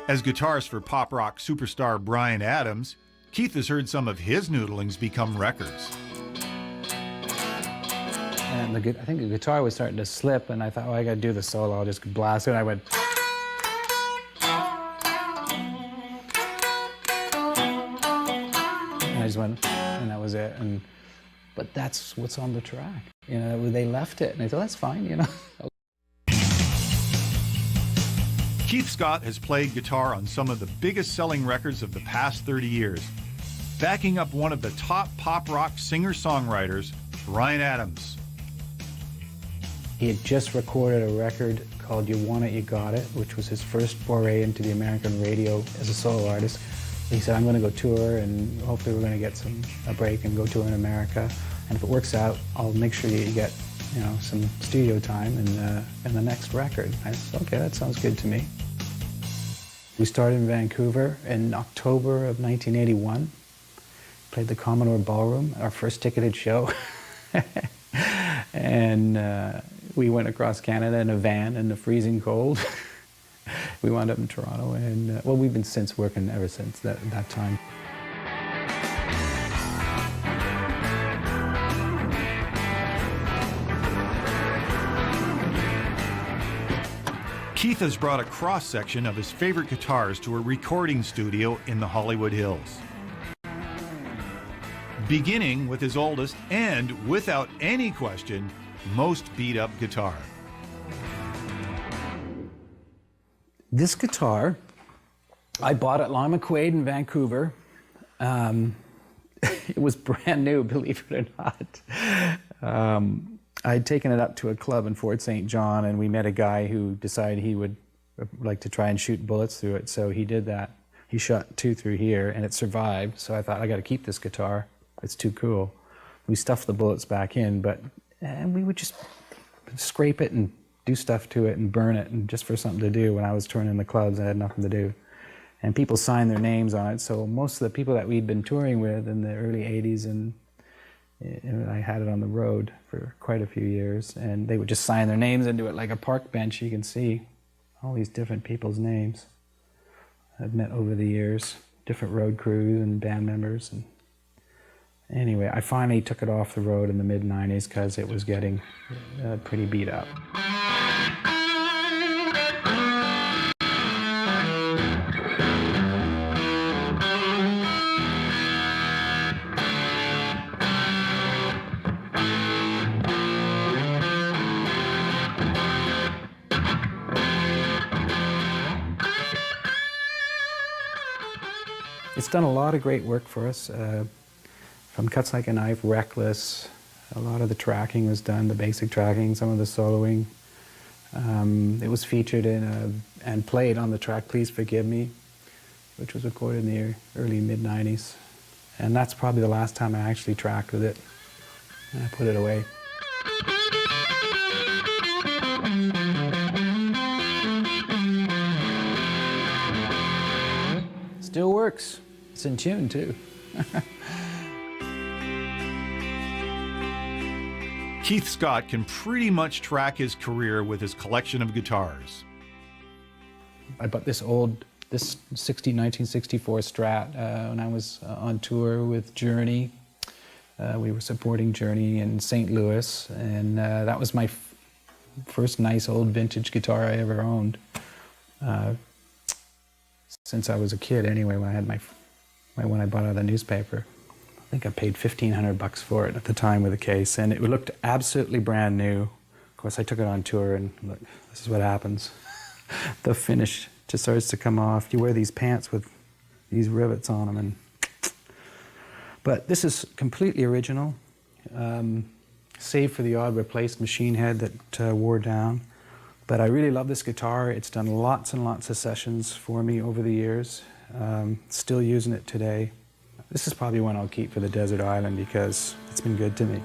As guitarist for pop rock superstar Bryan Adams, Keith has heard some of his noodlings become records. And I think the guitar was starting to slip, and I thought, oh, I got to do the solo. I'll just blast it. And I went. And I just went, and that was it. But that's what's on the track. You know, they left it, and I thought, that's fine, you know. Keith Scott has played guitar on some of the biggest selling records of the past 30 years, backing up one of the top pop rock singer-songwriters, Bryan Adams. He had just recorded a record called You Want It, You Got It, which was his first foray into the American radio as a solo artist. He said, I'm going to go tour, and hopefully we're going to get a break and go tour in America. And if it works out, I'll make sure you get, you know, some studio time in the next record. I said, okay, that sounds good to me. We started in Vancouver in October of 1981. Played the Commodore Ballroom, our first ticketed show. And we went across Canada in a van in the freezing cold. We wound up in Toronto, and well, we've been working ever since that time. Keith has brought a cross-section of his favorite guitars to a recording studio in the Hollywood Hills. Beginning with his oldest and, without any question, most beat-up guitar. This guitar, I bought at Lon McQuaid in Vancouver. It was brand new, believe it or not. I'd taken it up to a club in Fort St. John, and we met a guy who decided he would like to try and shoot bullets through it, so he did that. He shot 2 through here, and it survived, so I thought, I got to keep this guitar. It's too cool. We stuffed the bullets back in, and we would just scrape it and do stuff to it and burn it, and just for something to do. When I was touring in the clubs, I had nothing to do. And people signed their names on it, so most of the people that we'd been touring with in the early 80s, and I had it on the road for quite a few years, and they would just sign their names into it like a park bench. You can see all these different people's names I've met over the years, different road crews and band members. And anyway, I finally took it off the road in the mid-90s because it was getting pretty beat up. It's done a lot of great work for us, from Cuts Like a Knife, Reckless. A lot of the tracking was done, the basic tracking, some of the soloing. It was featured in and played on the track Please Forgive Me, which was recorded in the early mid-90s. And that's probably the last time I actually tracked with it. And I put it away. Still works. It's in tune, too. Keith Scott can pretty much track his career with his collection of guitars. I bought this 1964 Strat when I was on tour with Journey. We were supporting Journey in St. Louis, and that was my first nice old vintage guitar I ever owned. Since I was a kid, anyway, when I had when I bought out of the newspaper. I think I paid $1,500 for it at the time with a case, and it looked absolutely brand new. Of course, I took it on tour, and look, this is what happens. The finish just starts to come off. You wear these pants with these rivets on them, but this is completely original, save for the odd replaced machine head that wore down. But I really love this guitar. It's done lots and lots of sessions for me over the years. Still using it today. This is probably one I'll keep for the desert island because it's been good to me.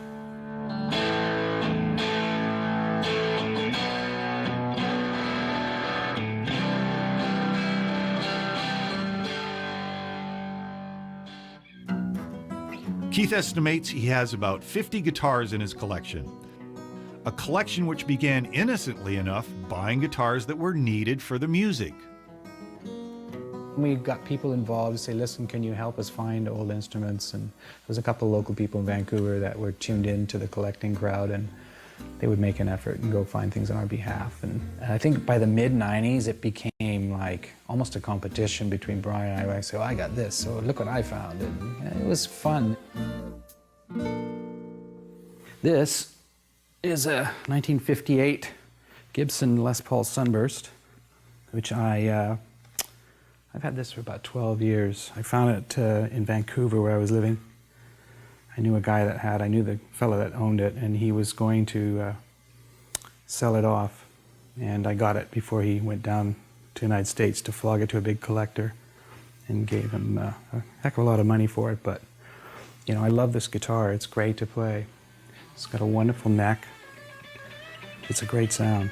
Keith estimates he has about 50 guitars in his collection. A collection which began innocently enough buying guitars that were needed for the music. We got people involved to say, listen, can you help us find old instruments? And there was a couple of local people in Vancouver that were tuned in to the collecting crowd, and they would make an effort and go find things on our behalf. And I think by the mid-90s, it became like almost a competition between Bryan and I. I say, oh, I got this, so look what I found. And it was fun. This is a 1958 Gibson Les Paul Sunburst, which I've had this for about 12 years. I found it in Vancouver where I was living. I knew a guy that had, I knew the fellow that owned it, and he was going to sell it off. And I got it before he went down to the United States to flog it to a big collector, and gave him a heck of a lot of money for it. But, you know, I love this guitar. It's great to play. It's got a wonderful neck. It's a great sound.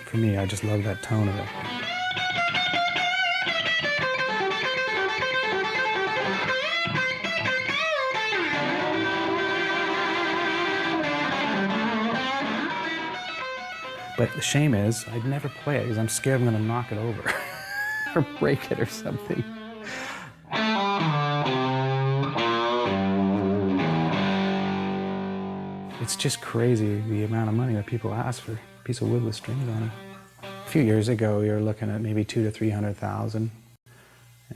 For me, I just love that tone of it. But the shame is, I'd never play it because I'm scared I'm going to knock it over or break it or something. It's just crazy the amount of money that people ask for a piece of wood with strings on it. A few years ago, we were looking at maybe $200,000 to $300,000,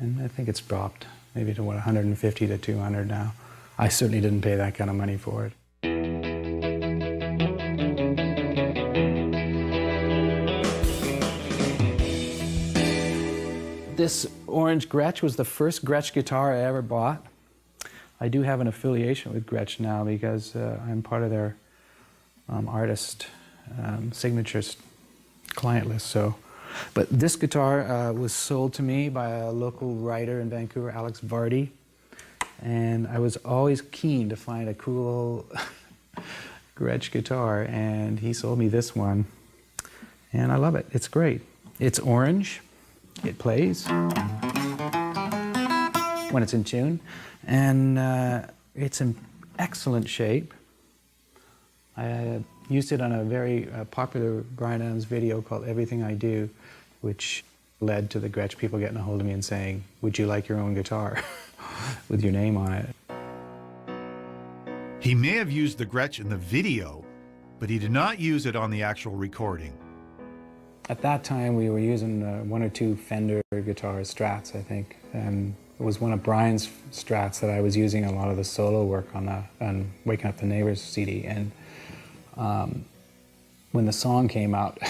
and I think it's dropped maybe to what, 150 to 200 now. I certainly didn't pay that kind of money for it. This orange Gretsch was the first Gretsch guitar I ever bought. I do have an affiliation with Gretsch now because I'm part of their artist signatures client list. So, but this guitar was sold to me by a local writer in Vancouver, Alex Vardy, and I was always keen to find a cool Gretsch guitar, and he sold me this one, and I love it. It's great. It's orange. It plays when it's in tune, and it's in excellent shape. I used it on a very popular Bryan Adams video called Everything I Do, which led to the Gretsch people getting a hold of me and saying, would you like your own guitar with your name on it? He may have used the Gretsch in the video, but he did not use it on the actual recording. At that time, we were using one or two Fender guitar Strats, I think. And it was one of Bryan's Strats that I was using a lot of the solo work on Waking Up the Neighbors CD. And when the song came out,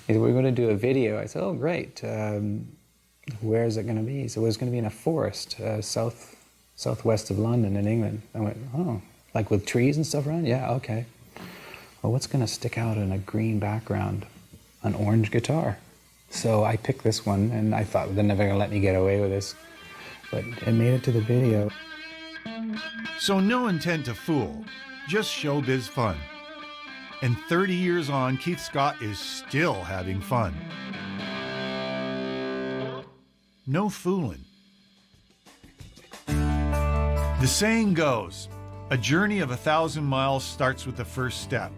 we were going to do a video. I said, oh, great. Where is it going to be? So it was going to be in a forest, southwest of London in England. I went, oh, like with trees and stuff around? Yeah, okay. Well, what's going to stick out in a green background? An orange guitar. So I picked this one, and I thought they're never going to let me get away with this. But it made it to the video. So no intent to fool, just showbiz fun. And 30 years on, Keith Scott is still having fun. No fooling. The saying goes, a journey of 1,000 miles starts with the first step.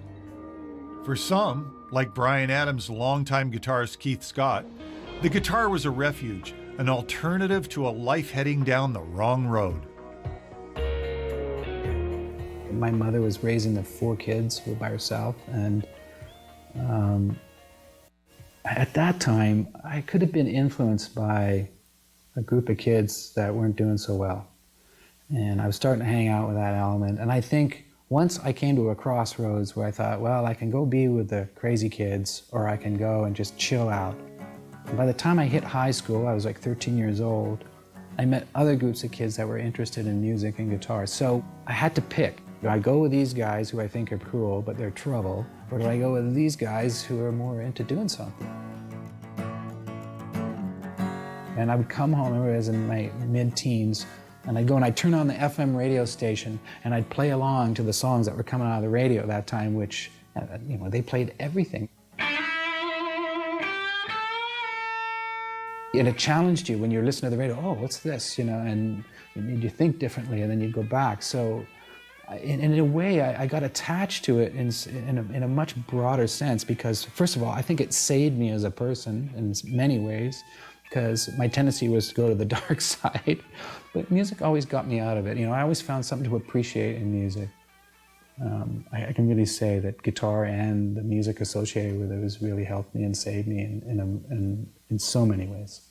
For some, like Bryan Adams' longtime guitarist Keith Scott, the guitar was a refuge, an alternative to a life heading down the wrong road. My mother was raising the 4 kids by herself, and at that time, I could have been influenced by a group of kids that weren't doing so well. And I was starting to hang out with that element, and I think once I came to a crossroads where I thought, well, I can go be with the crazy kids, or I can go and just chill out. And by the time I hit high school, I was like 13 years old, I met other groups of kids that were interested in music and guitar. So I had to pick. Do I go with these guys who I think are cool, but they're trouble, or do I go with these guys who are more into doing something? And I would come home, I was in my mid-teens, and I'd go and I'd turn on the FM radio station and I'd play along to the songs that were coming out of the radio at that time, which, you know, they played everything. And it challenged you when you're listening to the radio, oh, what's this, you know, and you think differently, and then you'd go back. So in a way, I got attached to it in a much broader sense because, first of all, I think it saved me as a person in many ways, because my tendency was to go to the dark side, but music always got me out of it. You know, I always found something to appreciate in music. I can really say that guitar and the music associated with it has really helped me and saved me in so many ways.